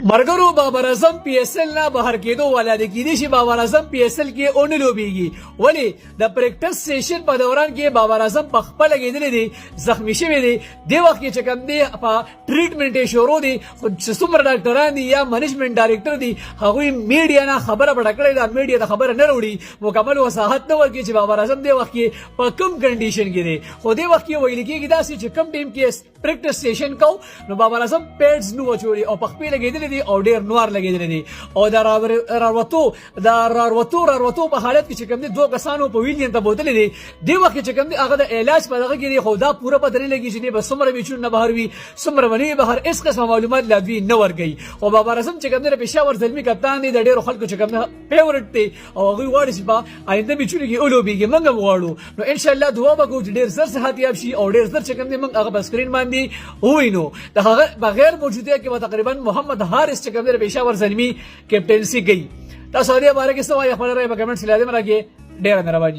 مرګرو بابر اعظم پی ایس ایل نه بهر کېدو والا د کېدې شي بابر اعظم پی ایس ایل کې اون لوبيږي ولی د پریکټس سیشن په دوران کې بابر اعظم په خپل کېدل دي زخمی شوی دی د وخت کې چې کوم دی په ټریټمنټ شروع دي څومره ډاکټران دي یا منیجمنت ډایریکټر دي هغه میډیا نه خبره پټکړې دا میډیا د خبره نه وروړي مکمل وضاحت نه ورکړي چې بابر اعظم د وخت کې په کوم کنډیشن کې دی خو د وخت کې ویل کېږي دا چې کوم ټیم کې پریکټس سیشن کو نو بابر اعظم پیډز نو وچوري او په خپل کېدل دي او ډیر نوار لګیدل دي او دا راوتو په حالت کې چې کوم دي دوه کسانو په ویلین ته بوتل دي دی وخت چې کوم دي هغه د علاج په دغه کې خو دا پوره پدري لګي چې به سمره بيچون نه بهر وي سمره ونی بهر اس قسم معلومات لادوی نه ورګي او بابر اعظم چې کوم دي پېښور زلمی کپتان دي د ډیرو خلکو چې کوم فیورټ دي او هغه وړي چې با آینده بيچون کې اولوبيږي موږ وغواړو نو ان شاء الله دعا وکړو چې ډیر زر صحت یاب شي او ډیر زر چې کوم دي موږ هغه په سکرین باندې وینو د هغه بغیر موجودیت کې تقریبا محمد حارث چې کوم دي پېښور زلمی کیپټنسي کوي تاسو دې باره کې څه وایي خبره راځي په کمنټس کې لازم راکې ډیر مهرباني